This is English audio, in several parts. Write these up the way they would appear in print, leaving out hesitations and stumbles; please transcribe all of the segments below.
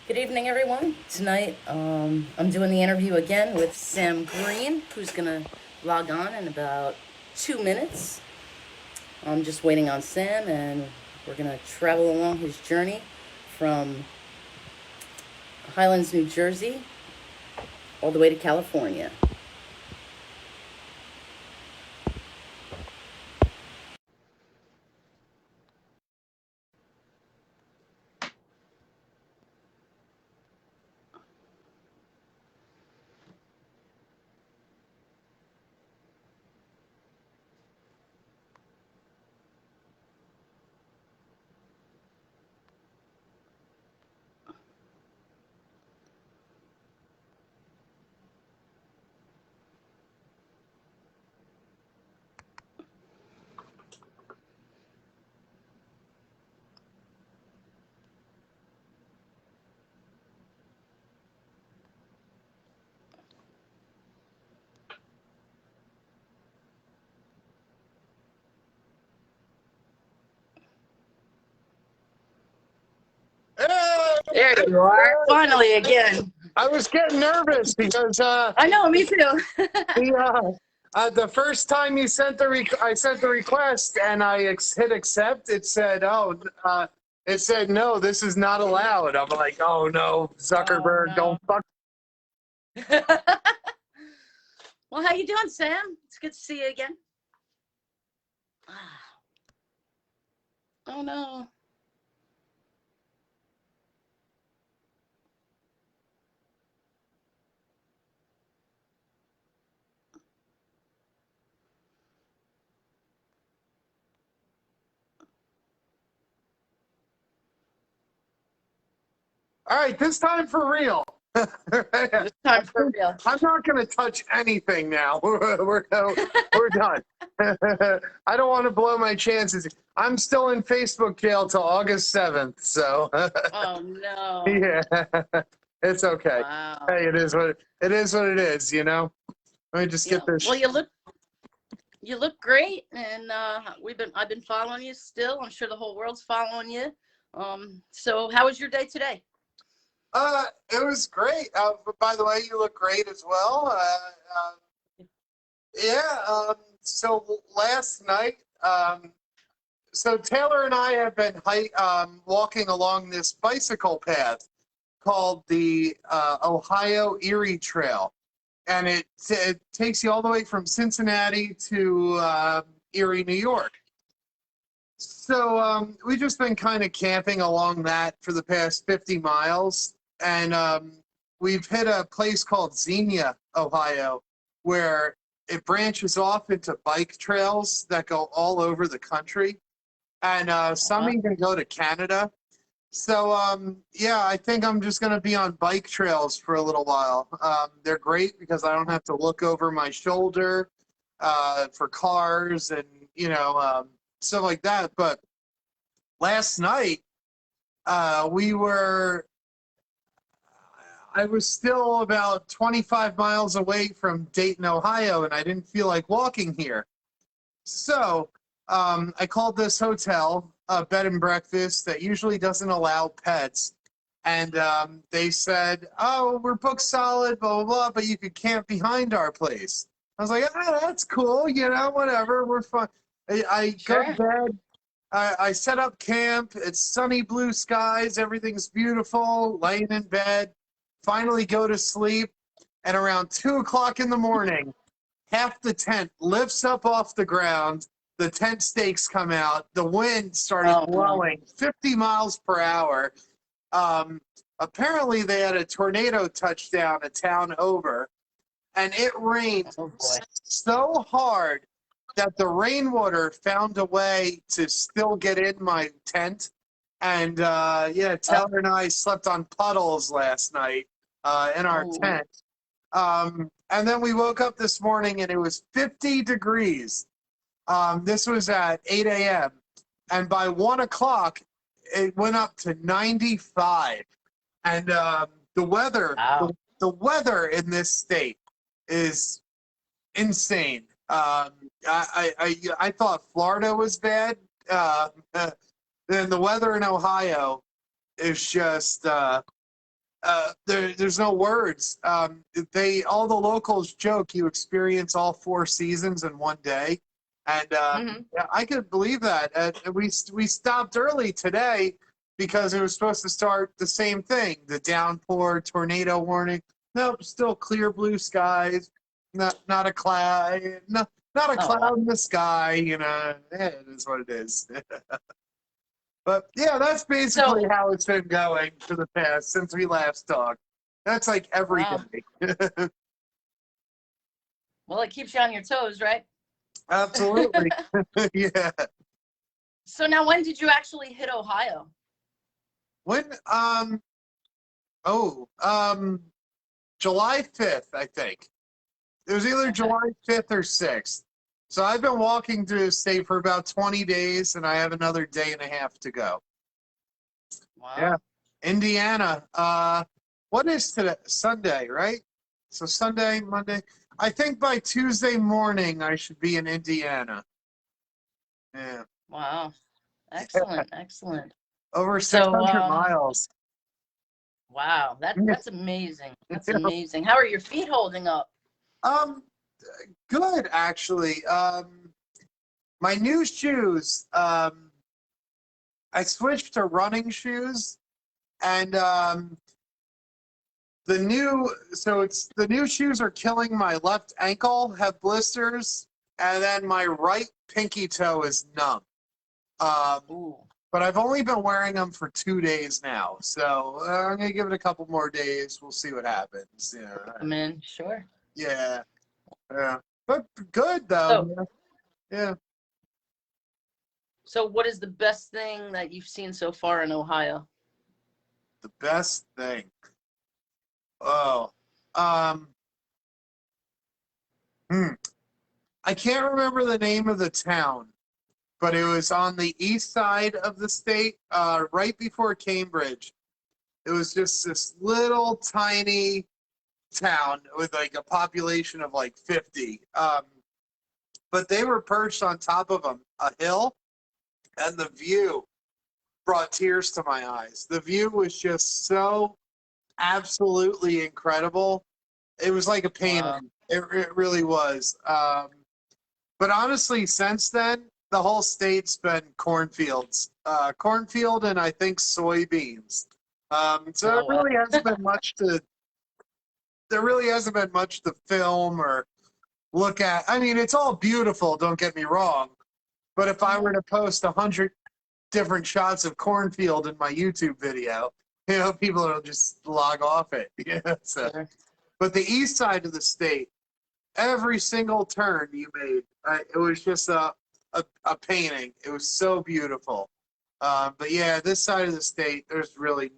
Good evening, everyone. Tonight, I'm doing the interview again with Sam Green, who's gonna log on in about 2 minutes. I'm just waiting on Sam, and we're gonna travel along his journey from Highlands, New Jersey, all the way to California. Hey! There you are, finally again. I was getting nervous because I know, me too. the first time you sent I sent the request and I hit accept. It said, it said no, this is not allowed. I'm like, oh no, Oh Zuckerberg, no. don't fuck. Well, how you doing, Sam? It's good to see you again. Oh no. All right, this time for real. This time for real. I'm not going to touch anything now. We're done. I don't want to blow my chances. I'm still in Facebook jail till August 7th, so Oh no. yeah, it's okay. Wow. Hey, it is what it is, you know. Let me just Yeah. get this. Well, you look great, and I've been following you still. I'm sure the whole world's following you. So how was your day today? It was great. But by the way, you look great as well. Yeah. So last night, so Taylor and I have been walking along this bicycle path called the Ohio Erie Trail, and it takes you all the way from Cincinnati to Erie, New York. So we've just been kind of camping along that for the past 50 miles, and we've hit a place called Xenia, Ohio, where it branches off into bike trails that go all over the country, and some Uh, even go to Canada. So yeah, I think I'm just going to be on bike trails for a little while. They're great because I don't have to look over my shoulder for cars and stuff like that. But last night we were I was still about 25 miles away from Dayton, Ohio, and I didn't feel like walking here. So I called this hotel, a bed and breakfast that usually doesn't allow pets. And they said, oh, we're booked solid, blah, blah, blah, but you could camp behind our place. I was like, oh, that's cool, whatever, we're fine. I go to sure. bed, I set up camp, it's sunny blue skies, everything's beautiful, laying in bed, finally go to sleep, and around 2 o'clock in the morning, half the tent lifts up off the ground. The tent stakes come out. The wind started Oh no. blowing 50 miles per hour. Um, Apparently, they had a tornado touchdown a town over, and it rained Oh boy. so hard that the rainwater found a way to still get in my tent. And yeah, Oh. Taylor and I slept on puddles last night in our Oh. tent. And then we woke up this morning and it was 50 degrees. This was at 8 a.m. And by 1 o'clock, it went up to 95. And the weather, Wow. the weather in this state is insane. I thought Florida was bad. Then the weather in Ohio is just there's no words. All the locals joke you experience all 4 seasons in one day, and Hmm. yeah, I could believe that. We stopped early today because it was supposed to start the same thing, the downpour, tornado warning. Nope, still clear blue skies. Not a cloud. Not a Oh, wow. cloud in the sky. It is what it is. But yeah, that's basically So, how it's been going for the past since we last talked. That's like every wow. day. Well, it keeps you on your toes, right? Absolutely. Yeah. So now, when did you actually hit Ohio? When oh July 5th, I think. It was either Okay. July 5th or 6th. So I've been walking through the state for about 20 days and I have another day and a half to go. Yeah. Wow. Indiana. What is today? Sunday, right? So Sunday, Monday. I think by Tuesday morning I should be in Indiana. Yeah. Wow. Excellent. Excellent. Over So, 600 miles. wow, that's amazing. That's amazing. How are your feet holding up? Um, Good actually. My new shoes. I switched to running shoes, and the new shoes are killing my left ankle, have blisters, and then my right pinky toe is numb. Um, Ooh. but I've only been wearing them for 2 days now, so I'm gonna give it a couple more days. We'll see what happens. I'm in. Sure. Yeah, yeah. But good though. So, Yeah. so what is the best thing that you've seen so far in Ohio? The best thing. Oh, um, hmm. I can't remember the name of the town, but it was on the east side of the state, right before Cambridge. It was just this little tiny town with like a population of like 50. But they were perched on top of a hill, and the view brought tears to my eyes. The view was just so absolutely incredible. It was like a Wow. painting. It really was. But honestly, since then, the whole state's been cornfields, cornfield, and I think soybeans. So Oh, wow. there really hasn't been much to film or look at. I mean, it's all beautiful. Don't get me wrong. But if I Mhm. were to post 100 different shots of cornfield in my YouTube video, people will just log off it. Yeah. So, Sure. but the east side of the state, every single turn you made, it was just a painting. It was so beautiful. But yeah, this side of the state, there's really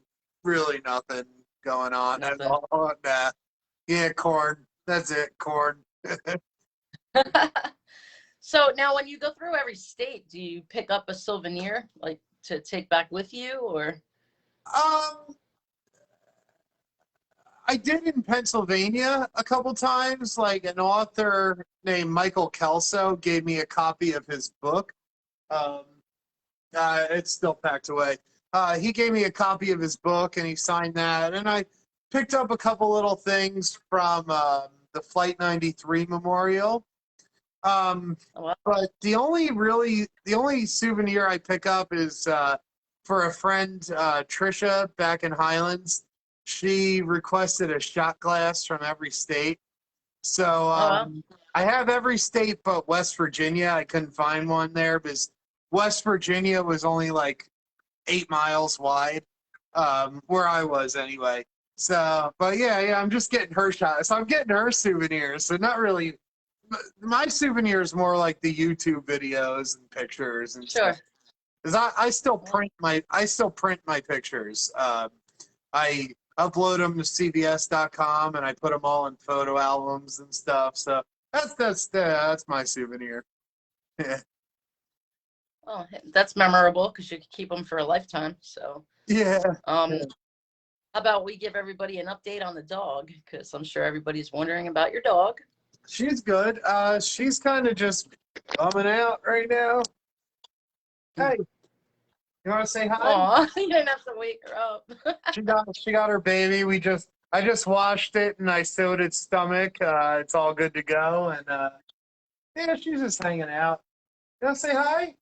nothing going on at Nothing. all. Nah. Yeah, corn. That's it, corn. So now, when you go through every state, do you pick up a souvenir like to take back with you, or? Um, I did in Pennsylvania a couple times. Like an author named Michael Kelso gave me a copy of his book. Um, it's still packed away. He gave me a copy of his book and he signed that. And I picked up a couple little things from the Flight 93 Memorial. Um, Oh, wow. but the only souvenir I pick up is for a friend, Trisha, back in Highlands. She requested a shot glass from every state. So Oh, wow. I have every state but West Virginia. I couldn't find one there because West Virginia was only like 8 miles wide, where I was anyway. So, but yeah, I'm just getting her shots. So I'm getting her souvenirs. So not really. My souvenirs more like the YouTube videos and pictures and stuff. Sure. Because I still print my pictures. I upload them to CBS.com and I put them all in photo albums and stuff. So that's my souvenir. Yeah. Oh, that's memorable because you can keep them for a lifetime. So, Yeah. um, how about we give everybody an update on the dog? Because I'm sure everybody's wondering about your dog. She's good. She's kind of just bumming out right now. Hey, You want to say hi? Aw, you didn't have to wake her up. She got her baby. I just washed it and I sewed its stomach. It's all good to go. And yeah, she's just hanging out. You want to say hi?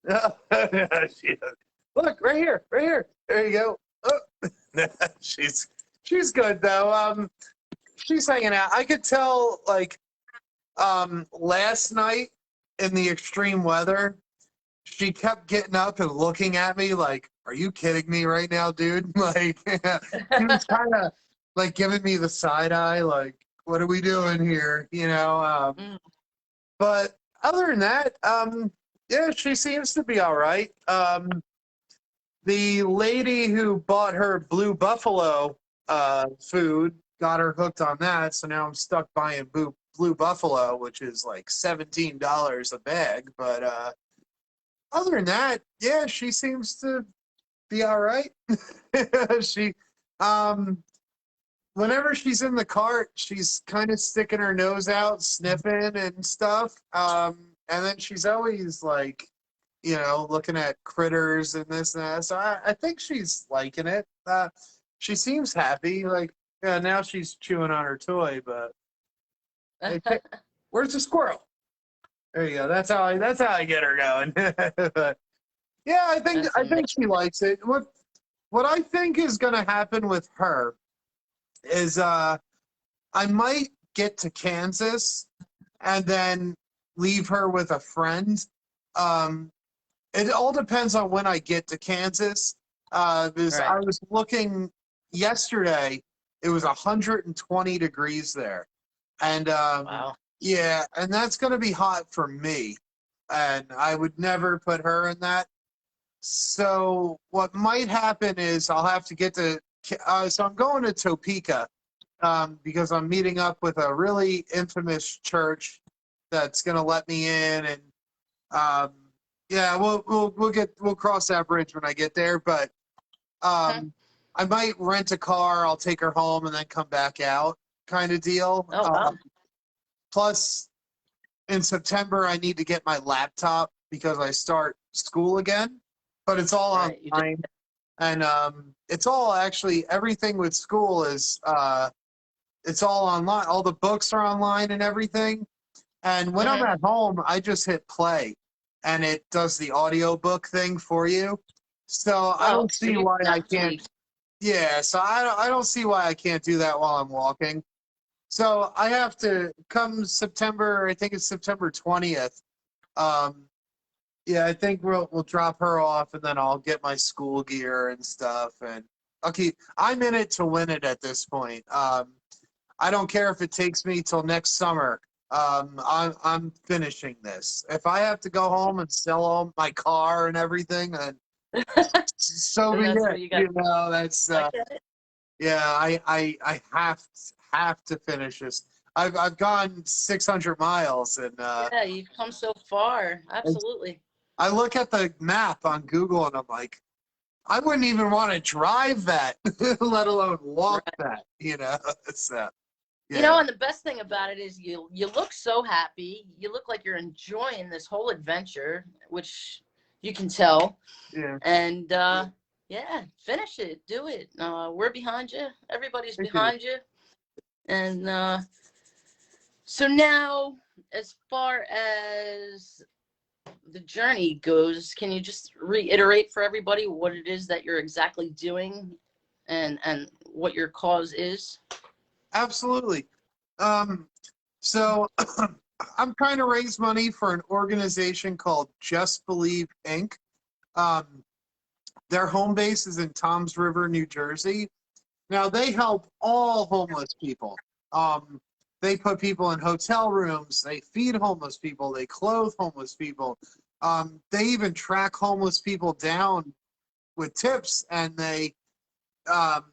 Yeah, she is. Look, right here, right here. There you go. Oh. she's she's good though. She's hanging out. I could tell like last night in the extreme weather, she kept getting up and looking at me like, "Are you kidding me right now, dude?" Like she was kind of like giving me the side eye, like, "What are we doing here?" You know. Mm, But other than that, yeah, she seems to be all right. The lady who bought her Blue Buffalo food got her hooked on that, so now I'm stuck buying Blue Buffalo, which is like $17 a bag. But other than that, yeah, she seems to be all right. she, um, whenever she's in the cart, she's kind of sticking her nose out, sniffing and stuff. And then she's always like, looking at critters and this and that. So I think she's liking it. She seems happy. Like, yeah, now she's chewing on her toy, but hey, where's the squirrel? There you go. That's how I get her going. But yeah, that's I amazing. think she likes it. What I think is gonna happen with her is I might get to Kansas and then leave her with a friend. Um, it all depends on when I get to Kansas. Because I Right. was looking yesterday, it was 120 degrees there, and Wow. yeah, and that's going to be hot for me, and I would never put her in that. So what might happen is I'll have to get to. So I'm going to Topeka because I'm meeting up with a really infamous church that's going to let me in, and um, yeah, we'll cross that bridge when I get there. But Huh. I might rent a car. I'll take her home and then come back out, kind of deal. Oh wow. Plus, in September, I need to get my laptop because I start school again. But it's all Right. You did. online, and it's all actually everything with school is it's all online. All the books are online and everything. And when I'm Hmm. at home, I just hit play and it does the audiobook thing for you. So I Oh, don't so see you why I that can't. tweak. Yeah, so I don't see why I can't do that while I'm walking. So I have to come September, I think it's September 20th. Um, yeah, I think we'll drop her off and then I'll get my school gear and stuff and okay, I'm in it to win it at this point. I don't care if it takes me till next summer. I'm finishing this. If I have to go home and sell all my car and everything, then so And be that's what it. you got. That's I get it. yeah. I have to finish this. I've gone 600 miles and Yeah, you've come so far. Absolutely. I look at the map on Google and I'm like, I wouldn't even want to drive that, let alone walk Right. that. So You know, yeah, and the best thing about it is you look so happy. You look like you're enjoying this whole adventure, which you can tell. yeah. And yeah, finish it. Do it. We're behind you. Everybody's Thank you. behind you. And so now, as far as the journey goes, can you just reiterate for everybody what it is that you're exactly doing and what your cause is? Absolutely. Um, so I'm trying to raise money for an organization called Just Believe Inc. Um, their home base is in Toms River, New Jersey. Now they help all homeless people. Um, they put people in hotel rooms. They feed homeless people. They clothe homeless people. They even track homeless people down with tips, and they um,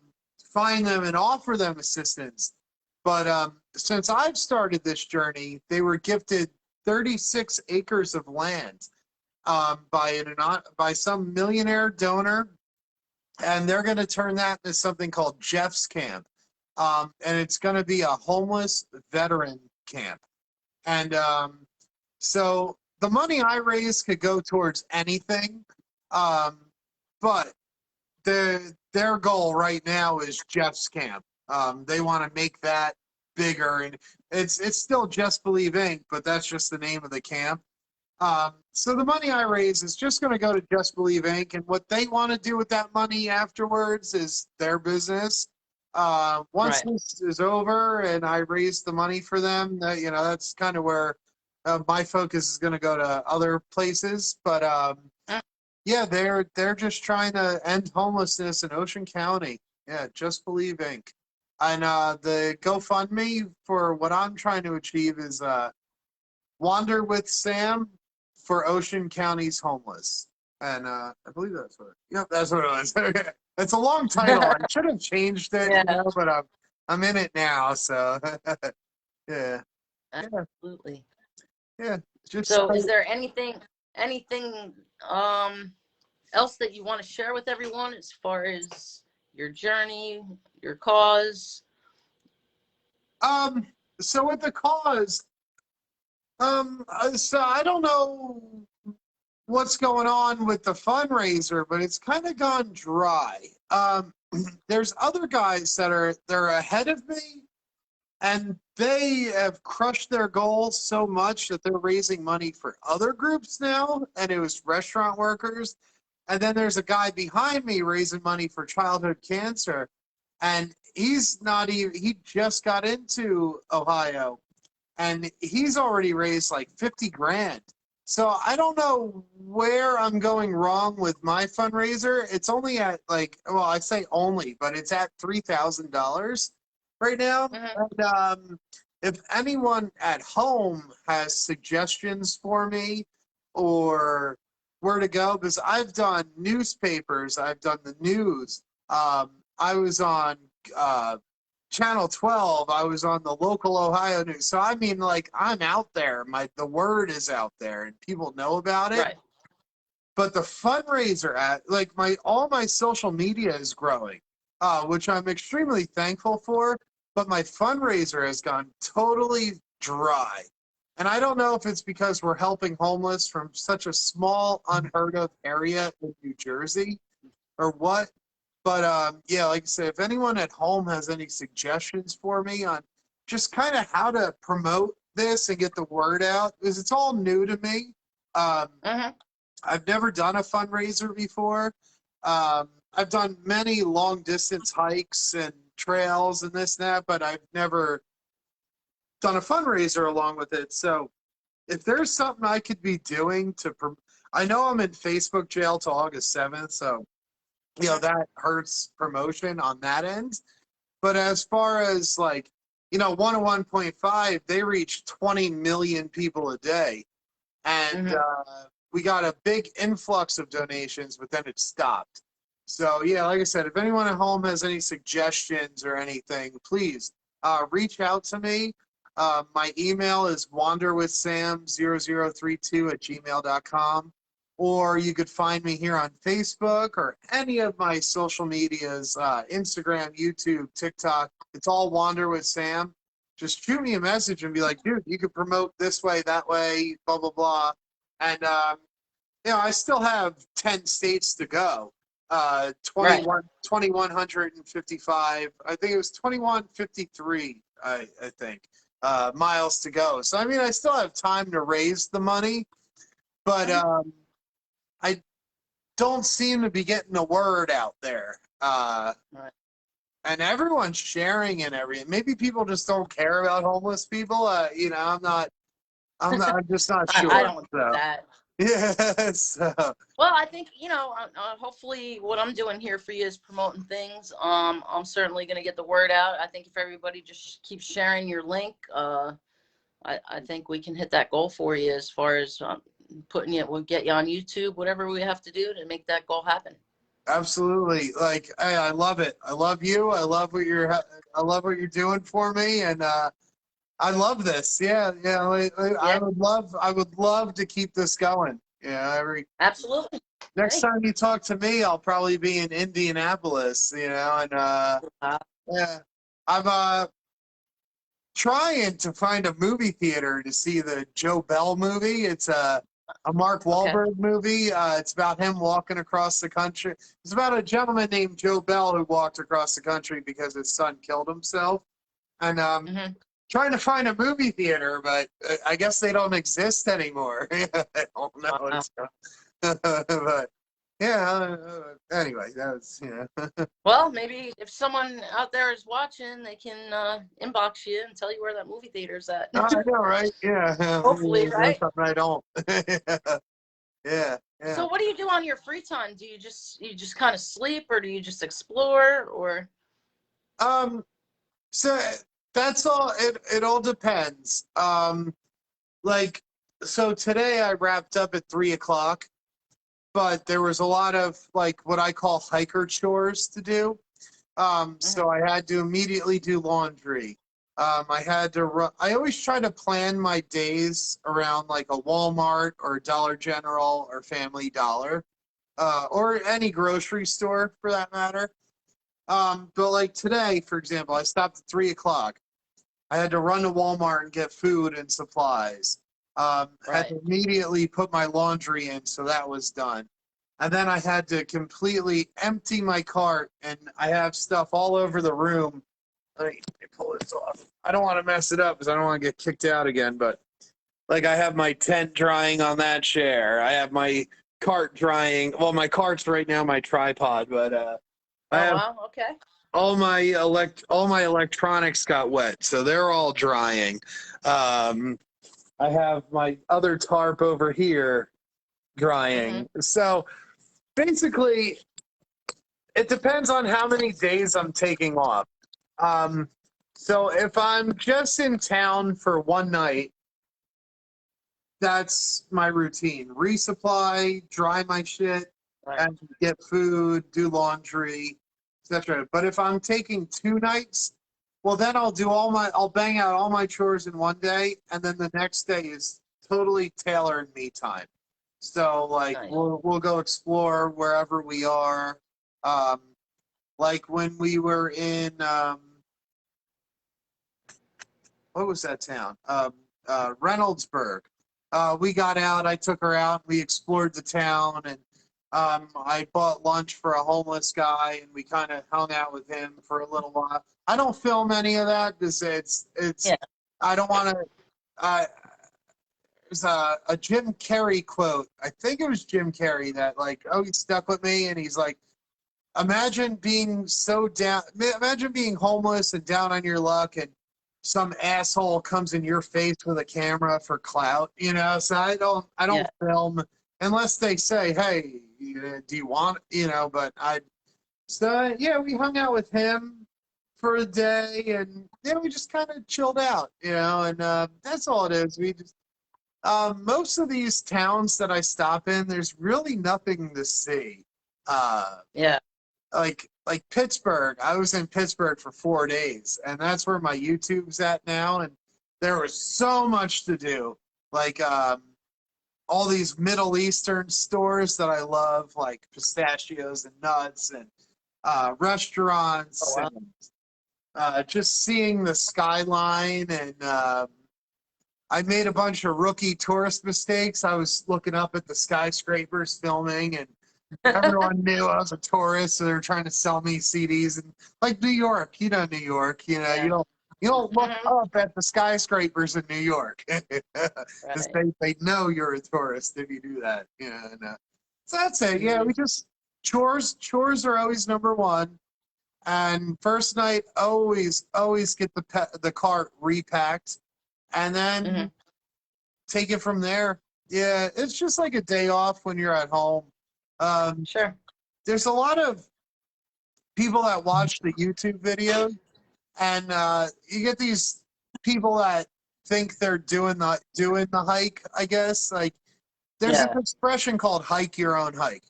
find them and offer them assistance. But since I've started this journey, they were gifted 36 acres of land by some millionaire donor, and they're going to turn that into something called Jeff's Camp, and it's going to be a homeless veteran camp. And so the money I raise could go towards anything, but their goal right now is Jeff's camp. They want to make that bigger, and it's still Just Believe Inc., but that's just the name of the camp. So the money I raise is just going to go to Just Believe Inc., and what they want to do with that money afterwards is their business. Once Right. this is over and I raise the money for them, that's kind of where my focus is going to go to other places. But Mm. yeah, they're just trying to end homelessness in Ocean County. Yeah, Just Believe Inc. And the GoFundMe for what I'm trying to achieve is Wander with Sam for Ocean County's homeless. And I believe that's what. Yep, that's what it was. It's a long title. I should have changed it, Yeah, but I'm in it now. So yeah, yeah, absolutely. yeah. Just So is there anything else that you want to share with everyone as far as your journey, your cause? um. So with the cause, so I don't know what's going on with the fundraiser, but it's kind of gone dry. There's other guys they're ahead of me, and they have crushed their goals so much that they're raising money for other groups now, and it was restaurant workers. And then there's a guy behind me raising money for childhood cancer, and he's not even he just got into Ohio, and he's already raised like 50 grand. So I don't know where I'm going wrong with my fundraiser. It's only at well, I say only, but it's at $3,000 right now. Mhm. And if anyone at home has suggestions for me or where to go, because I've done newspapers, I've done the news. I was on Channel 12. I was on the local Ohio news. So I mean, like, I'm out there. The word is out there, and people know about it. Right. But the fundraiser at all my social media is growing, which I'm extremely thankful for. But my fundraiser has gone totally dry, and I don't know if it's because we're helping homeless from such a small, unheard of area in New Jersey, or what. But yeah, like I said, if anyone at home has any suggestions for me on just kind of how to promote this and get the word out, because it's all new to me. Um, Hmm. I've never done a fundraiser before. I've done many long distance hikes and trails and this and that, but I've never done a fundraiser along with it. So if there's something I could be doing I know I'm in Facebook jail till August 7th, so that hurts promotion on that end. But as far as 101.5, they reach 20 million people a day. And Hmm. we got a big influx of donations, but then it stopped. So yeah, like I said, if anyone at home has any suggestions or anything, please reach out to me. My email is wanderwithsam0032@gmail.com. Or you could find me here on Facebook or any of my social medias, Instagram, YouTube, TikTok. It's all Wander with Sam. Just shoot me a message and be like, dude, you could promote this way, that way, blah, blah, blah. And, I still have 10 states to go. Right. 2,155, I think it was 2,153, I think, miles to go. So, I mean, I still have time to raise the money, but I don't seem to be getting the word out there. Right. And everyone's sharing and everything. Maybe people just don't care about homeless people. I'm just not I sure. don't think So that. yeah, so Well, I think, hopefully what I'm doing here for you is promoting things. I'm certainly going to get the word out. I think if everybody just keeps sharing your link, I think we can hit that goal for you as far as we'll get you on YouTube, whatever we have to do to make that goal happen. absolutely. Like I love it. I love you. I love what you're doing for me, and I love this. Yeah, yeah. Yeah, I would love to keep this going. Yeah, absolutely. next Hey. time you talk to me, I'll probably be in Indianapolis. And yeah, I'm trying to find a movie theater to see the Joe Bell movie. It's a Mark Okay. Wahlberg movie. It's about him walking across the country. It's about a gentleman named Joe Bell who walked across the country because his son killed himself. And Hmm. trying to find a movie theater, but I guess they don't exist anymore. I don't know. Wow. But yeah. Anyway, that was Well, maybe if someone out there is watching, they can inbox you and tell you where that movie theater's at. I know, right? Yeah. Hopefully, right? Something I don't. Yeah. Yeah. So, what do you do on your free time? Do you just kind of sleep, or do you just explore, or? Um. So that's all. It all depends. Like, so today I wrapped up at 3 o'clock, but there was a lot of like what I call hiker chores to do. So I had to immediately do laundry. I had to run. I always try to plan my days around like a Walmart or Dollar General or Family Dollar, or any grocery store for that matter. But like today, for example, I stopped at 3 o'clock. I had to run to Walmart and get food and supplies. Had Right. to immediately put my laundry in, so that was done. And then I had to completely empty my cart, and I have stuff all over the room. Let me pull this off. I don't want to mess it up because I don't want to get kicked out again. But like, I have my tent drying on that chair. I have my cart drying. Well, my cart's right now my tripod, but I Oh have wow. Okay. all my electronics got wet, so they're all drying. Um, I have my other tarp over here Hmm. drying. So basically, it depends on how many days I'm taking off. Um, so if I'm just in town for one night, that's my routine. Resupply, dry my shit, Right. and get food, do laundry, etc. But if I'm taking 2 nights, well then I'll bang out all my chores in one day, and then the next day is totally tailored me time. So like Nice. we'll go explore wherever we are. Um, like when we were in what was that town? Reynoldsburg. We got out. I took her out. We explored the town, and I bought lunch for a homeless guy, and we kind of hung out with him for a little while. I don't film any of that because it's Yeah. I don't want to. There's a Jim Carrey quote. I think it was Jim Carrey that like always stuck with me, and he's like, imagine being so down, imagine being homeless and down on your luck, and some asshole comes in your face with a camera for clout, so I Yeah. don't film unless they say, hey, do you want, but so yeah, we hung out with him for a day, and then we just kind of chilled out, and that's all it is. We just most of these towns that I stop in, there's really nothing to see. uh Yeah. like Pittsburgh. I was in Pittsburgh for 4 days, and that's where my YouTube's at now. And there was so much to do, like all these Middle Eastern stores that I love, like pistachios and nuts, and Oh restaurants, wow. and just seeing the skyline. And I made a bunch of rookie tourist mistakes. I was looking up at the skyscrapers filming, and everyone knew I was a tourist, so they were trying to sell me CDs. And like New York, New York, Yeah. you don't look Hmm. up at the skyscrapers in New York because Right. they know you're a tourist if you do that. And, so that's it. Yeah, Hmm. we just chores are always number one. And first night, always get the cart repacked, and Hmm. then take it from there. Yeah, it's just like a day off when you're at home. Um, Sure. there's a lot of people that watch the YouTube videos, and you get these people that think they're doing the hike. I guess like there's an Yeah. expression called "hike your own hike."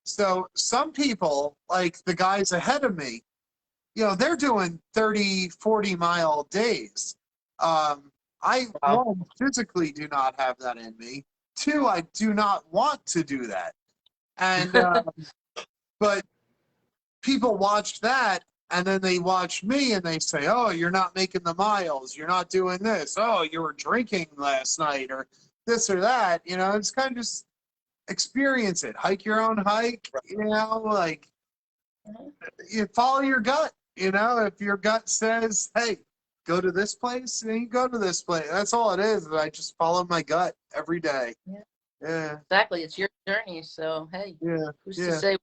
So some people, like the guys ahead of me, they're doing 30, 40-mile days. I, Wow. one, physically do not have that in me. Two, I do not want to do that. And but people watch that, and then they watch me, and they say, "Oh, you're not making the miles. You're not doing this. Oh, you were drinking last night," or this or that. You know, it's kind of just experience it. Hike your own hike. You know, like Mhm. you follow your gut. You know, if your gut says, "Hey, go to this place," then you go to this place. That's all it is. I just follow my gut every day. Yeah. Yeah, Exactly. It's your journey. So, hey, yeah, who's to yeah, say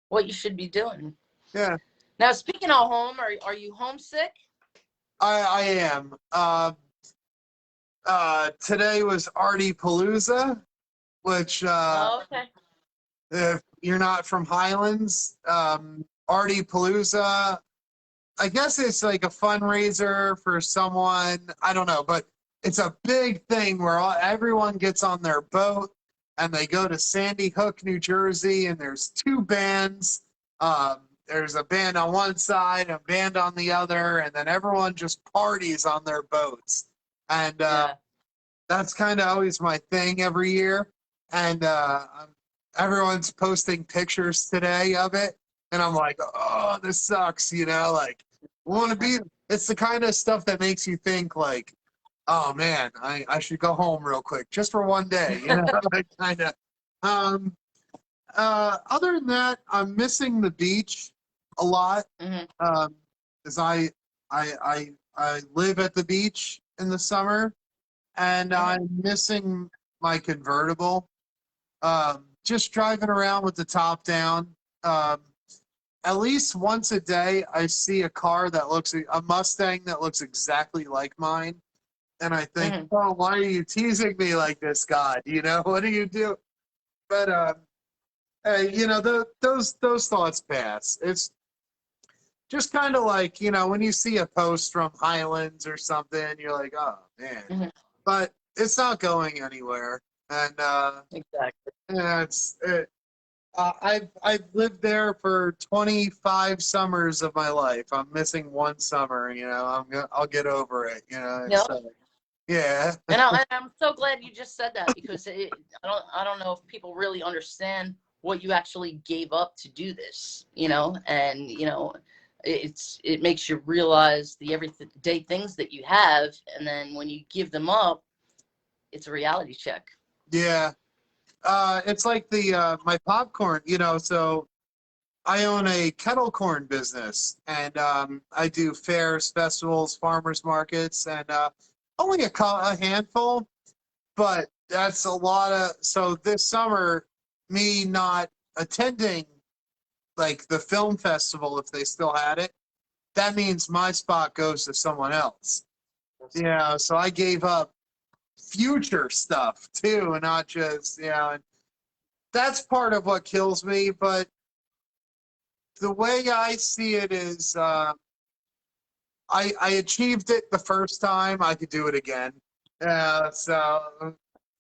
what you should be doing? yeah. Now, speaking of home, are you homesick? I am. Today was Artie Palooza, which Oh, okay. if you're not from Highlands, Artie Palooza, I guess it's like a fundraiser for someone. I don't know, but it's a big thing where everyone gets on their boat and they go to Sandy Hook, New Jersey, and there's two bands. There's a band on one side, a band on the other, and then everyone just parties on their boats. And Yeah. that's kind of always my thing every year. And everyone's posting pictures today of it. And I'm like, oh, this sucks, you know, like want to be, it's the kind of stuff that makes you think like, oh man, I should go home real quick just for one day, you know, like kind of. Um, Other than that, I'm missing the beach a lot. Hmm. As I live at the beach in the summer and Hmm. I'm missing my convertible. Just driving around with the top down. Um, at least once a day, I see a car that looks a Mustang that looks exactly like mine, and I think, Hmm. "Oh, why are you teasing me like this, God? You know, what do you do?" But you know, those thoughts pass. It's just kind of like, you know, when you see a post from Highlands or something, you're like, "Oh man," Hmm. but it's not going anywhere, and Exactly. yeah, I've lived there for 25 summers of my life. I'm missing one summer. You know, I'll get over it. You know, Yeah. so yeah, And I'm so glad you just said that because I don't know if people really understand what you actually gave up to do this, and it makes you realize the everyday things that you have, and then when you give them up, it's a reality check. yeah. It's like the my popcorn. You know, so I own a kettle corn business, and I do fairs, festivals, farmers markets, and only a handful. But that's a lot of. So this summer, me not attending like the film festival, if they still had it, that means my spot goes to someone else. Yeah, so I gave up future stuff too, and not just, and that's part of what kills me. But the way I see it is, I achieved it the first time. I could do it again. So Absolutely,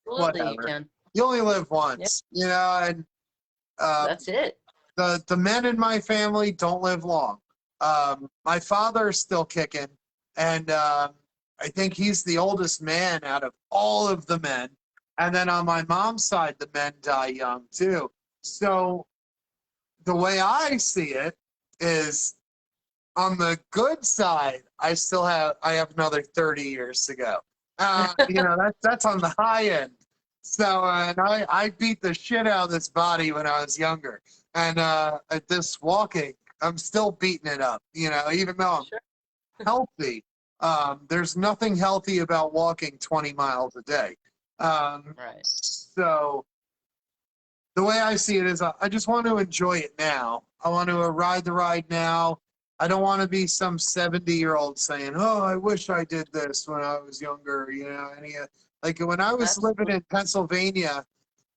you whatever. can. You only live Yeah, once, and uh, that's it. the men in my family don't live long. My father is still kicking, and I think he's the oldest man out of all of the men. And then on my mom's side, the men die young too. So the way I see it is, on the good side, I have another 30 years to go. You know, that's on the high end. So and I beat the shit out of this body when I was younger, and at this walking, I'm still beating it up. You know, even though Sure. I'm healthy, there's nothing healthy about walking 20 miles a day. Right. So the way I see it is, I just want to enjoy it now. I want to ride the ride now. I don't want to be some 70-year-old saying, "Oh, I wish I did this when I was younger." You know, like when I was living Absolutely. in Pennsylvania,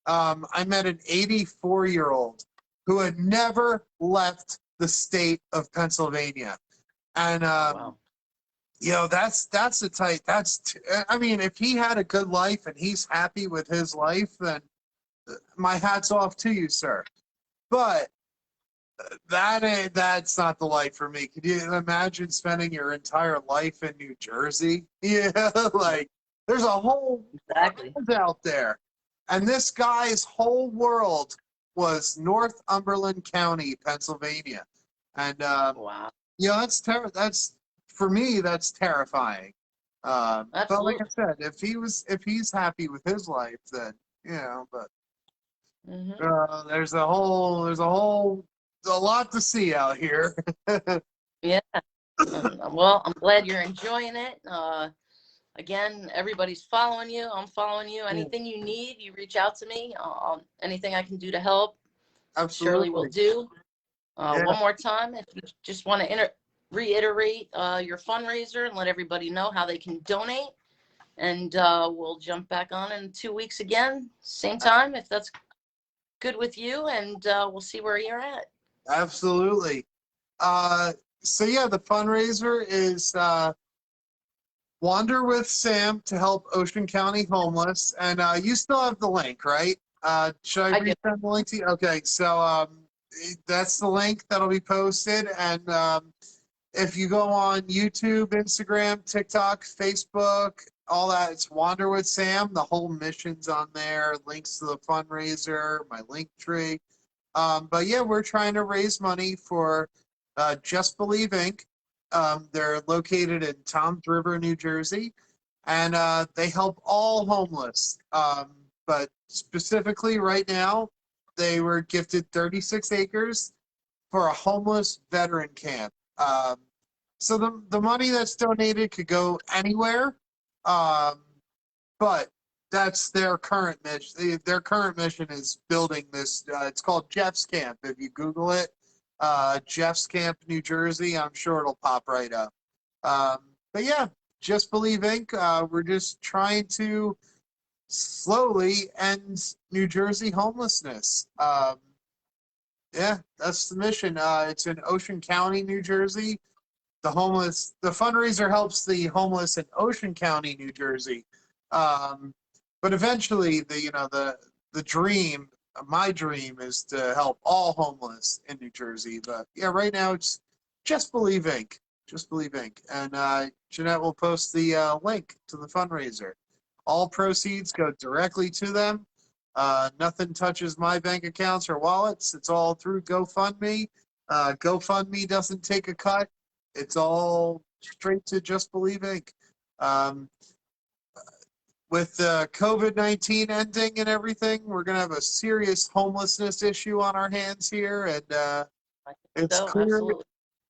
I met an 84-year-old who had never left the state of Pennsylvania, and Oh, wow. you know, that's the type. I mean, if he had a good life and he's happy with his life, then my hat's off to you, sir. But that's not the life for me. Could you imagine spending your entire life in New Jersey? Yeah, like there's a whole Exactly. world out there. And this guy's whole world was Northumberland County, Pennsylvania. And Wow. you know, that's for me, that's terrifying. But like I Absolutely. said, if he's happy with his life, then but Hmm. there's a lot to see out here. Yeah. Well, I'm glad you're enjoying it. Again, everybody's following you. I'm following you. Yeah, Anything you need, you reach out to me. Anything I can do to help, surely will absolutely. do. Yeah, One more time, if you just want to reiterate your fundraiser and let everybody know how they can donate. And we'll jump back on in 2 weeks again, same time, if that's good with you. And we'll see where you're at. absolutely. Uh, so yeah, the fundraiser is Wander with Sam to help Ocean County homeless, and you still have the link, right? Should I I do. resend the link to you? Okay, so that's the link that'll be posted, and if you go on YouTube, Instagram, TikTok, Facebook, all that, it's Wander with Sam. The whole mission's on there. Links to the fundraiser, my link tree. But yeah, we're trying to raise money for Just Believe Inc. They're located in Toms River, New Jersey, and they help all homeless. But specifically, right now, they were gifted 36 acres for a homeless veteran camp. So the money that's donated could go anywhere, um, but that's their current mission. Their current mission is building this. It's called Jeff's Camp. If you Google it, Jeff's Camp, New Jersey, I'm sure it'll pop right up. But yeah, Just Believe Inc. We're just trying to slowly end New Jersey homelessness. Yeah, that's the mission. It's in Ocean County, New Jersey. The fundraiser helps the homeless in Ocean County, New Jersey. Um, but eventually, the dream, my dream, is to help all homeless in New Jersey. But yeah, right now it's Just Believe Inc. Just Believe Inc. And Jeanette will post the link to the fundraiser. All proceeds go directly to them. Nothing touches my bank accounts or wallets. It's all through GoFundMe. GoFundMe doesn't take a cut. It's all straight to Just Believe Inc. Um, with COVID-19 ending and everything, we're going to have a serious homelessness issue on our hands here, and I think it's so, clear absolutely.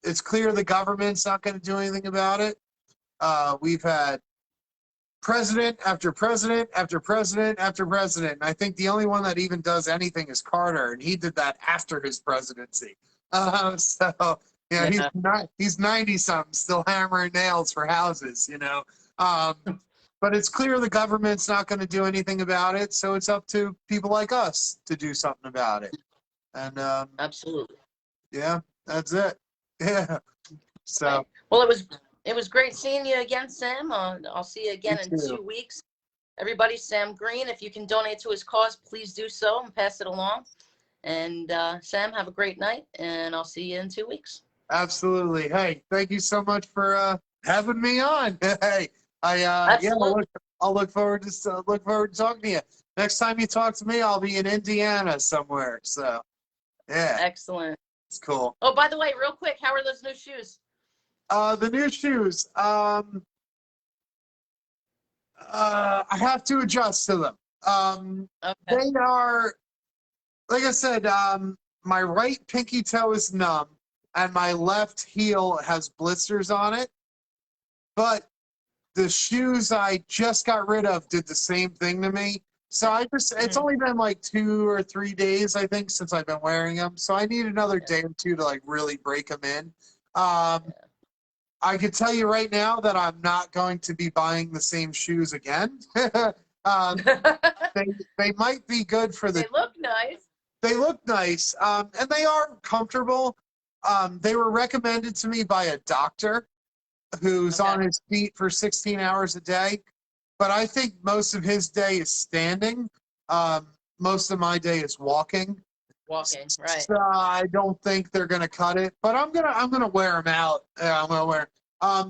it's clear the government's not going to do anything about it. We've had president after president after president after president, and I think the only one that even does anything is Carter, and he did that after his presidency. So Yeah, he's 90 something, still hammering nails for houses. Um, but it's clear the government's not going to do anything about it, so it's up to people like us to do something about it. And absolutely. yeah, that's it. Yeah. So Right. Well, it was great seeing you again, Sam. I'll see you you again in too. 2 weeks. Everybody, Sam Green, if you can donate to his cause, please do so and pass it along. And Sam, have a great night, and I'll see you in 2 weeks. Absolutely. Hey, thank you so much for having me on. Hey, yeah, Absolutely. I'll look forward to talking to you. Next time you talk to me, I'll be in Indiana somewhere. So yeah, Excellent. it's cool. Oh, by the way, real quick, how are those new shoes? The new shoes, I have to adjust to them. Okay. They are, like I said, my right pinky toe is numb and my left heel has blisters on it. But the shoes I just got rid of did the same thing to me. So it's Mhm. only been like 2 or 3 days, I think, since I've been wearing them. So I need another day or two to like really break them in. Um, I can tell you right now that I'm not going to be buying the same shoes again. um, they, they might be good for They look nice. they look nice, and they are comfortable. They were recommended to me by a doctor who's Okay. on his feet for 16 hours a day. But I think most of his day is standing. Most of my day is walking. Walking, right. So I don't think they're gonna cut it. But I'm gonna wear them out. Yeah, I'm gonna wear.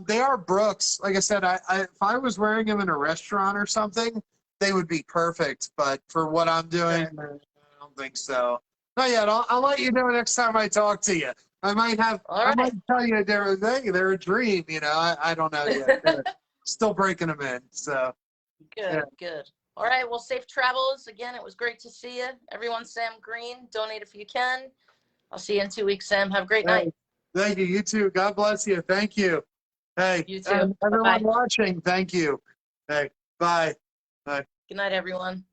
They are Brooks. Like I said, if I was wearing them in a restaurant or something, they would be perfect. But for what I'm doing, Sure. I don't think so. Not yet. I'll let you know next time I talk to you. All I might right. tell you they're a dream. I don't know yet. still breaking them in. So Good, yeah. good. All right, well, safe travels. Again, it was great to see you. Everyone, Sam Green, donate if you can. I'll see you in 2 weeks, Sam. Have a great night. Thank you. You too. God bless you. Thank you. Hey, You too. and everyone Bye-bye. watching, thank you. Hey, bye. Bye. Good night, everyone.